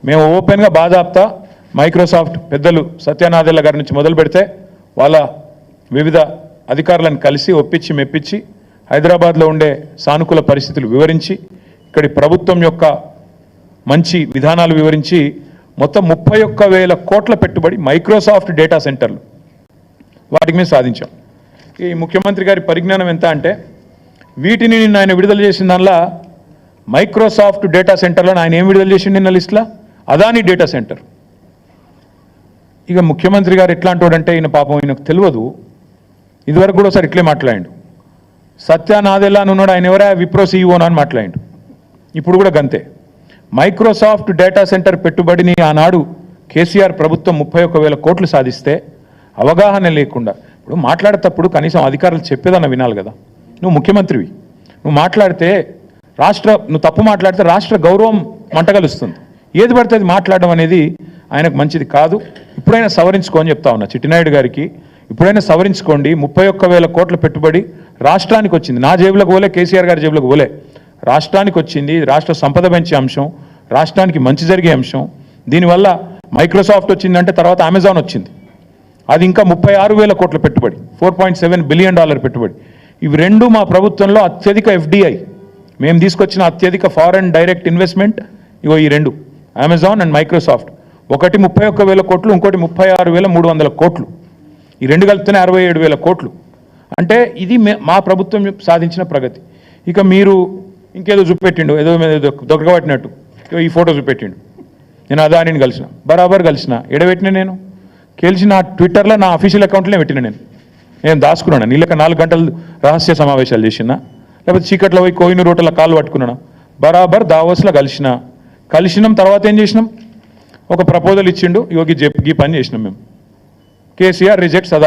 మేము ఓపెన్గా బాధాప్తా మైక్రోసాఫ్ట్ పెద్దలు సత్యనాదెల్ల గారి నుంచి మొదలు పెడితే వాళ్ళ వివిధ అధికారులను కలిసి ఒప్పించి మెప్పించి హైదరాబాద్లో ఉండే సానుకూల పరిస్థితులు వివరించి ఇక్కడి ప్రభుత్వం యొక్క మంచి విధానాలు వివరించి మొత్తం 31,000 కోట్ల పెట్టుబడి మైక్రోసాఫ్ట్ డేటా సెంటర్లు వాటికి మేము సాధించాం. ఈ ముఖ్యమంత్రి గారి పరిజ్ఞానం ఎంత అంటే వీటిని నిన్న ఆయన విడుదల చేసిన దానిలో మైక్రోసాఫ్ట్ డేటా సెంటర్లను ఆయన ఏం విడుదల చేసిండు నిన్న లిస్టులో అదాని డేటా సెంటర్. ఇక ముఖ్యమంత్రి గారు ఎట్లాంటోడంటే ఈయన పాపం ఈయనకు తెలియదు. ఇదివరకు కూడా ఒకసారి ఇట్లే మాట్లాడిండు. సత్యనాదెల్లా అని ఉన్నాడు, ఆయన ఎవరా విప్రో సీఈఓనా అని మాట్లాడిండు. ఇప్పుడు కూడా గంతే. మైక్రోసాఫ్ట్ డేటా సెంటర్ పెట్టుబడిని ఆనాడు కేసీఆర్ ప్రభుత్వం 31,000 కోట్లు సాధిస్తే అవగాహన లేకుండా ఇప్పుడు మాట్లాడేటప్పుడు కనీసం అధికారులు చెప్పేదన్న వినాలి కదా. నువ్వు ముఖ్యమంత్రివి, నువ్వు మాట్లాడితే నువ్వు తప్పు మాట్లాడితే రాష్ట్ర గౌరవం మంటగలుస్తుంది. ఏది పడితే అది మాట్లాడడం అనేది ఆయనకు మంచిది కాదు. ఇప్పుడైనా సవరించుకోని చెప్తా ఉన్నా చిట్టినాయుడు గారికి, ఇప్పుడైనా సవరించుకోండి. 31,000 కోట్ల పెట్టుబడి రాష్ట్రానికి వచ్చింది. నా జేబులకు పోలే, కేసీఆర్ గారి జేబులకు పోలే, రాష్ట్రానికి వచ్చింది. రాష్ట్ర సంపద పెంచే అంశం, రాష్ట్రానికి మంచి జరిగే అంశం. దీనివల్ల మైక్రోసాఫ్ట్ వచ్చిందంటే తర్వాత అమెజాన్ వచ్చింది, అది ఇంకా 36,000 కోట్ల పెట్టుబడి, $4.7 బిలియన్ పెట్టుబడి. ఇవి రెండు మా ప్రభుత్వంలో అత్యధిక FDI మేము తీసుకొచ్చిన అత్యధిక ఫారెన్ డైరెక్ట్ ఇన్వెస్ట్మెంట్. ఇగో ఈ రెండు, అమెజాన్ అండ్ మైక్రోసాఫ్ట్. ఒకటి 31,000 కోట్లు, ఇంకోటి 36,300 కోట్లు. ఈ రెండు కలిపితేనే 67,000 కోట్లు. అంటే ఇది మా ప్రభుత్వం సాధించిన ప్రగతి. ఇక మీరు ఇంకేదో చూపెట్టిండు, ఏదో దొరకబట్టినట్టు ఈ ఫోటో చూపెట్టిండు. నేను అదానిని కలిసిన, బరాబర్ కలిసిన. ఎడబెట్టిన నేను కలిసి నా ట్విట్టర్లో నా అఫీషియల్ అకౌంట్లోనే పెట్టిన. నేను దాచుకున్నాను. నీళ్ళక 4 గంటలు రహస్య సమావేశాలు చేసినా, లేకపోతే చీకట్లో పోయి కోహినూరు రోడ్ల కాళ్ళు పట్టుకున్నాను. బరాబర్ దావోస్లో కలిసినాం. తర్వాత ఏం చేసినాం, ఒక ప్రపోజల్ ఇచ్చిండు, యోగి ఈ పని చేసినాం మేము. కేసీఆర్ రిజెక్ట్స్ అదాని.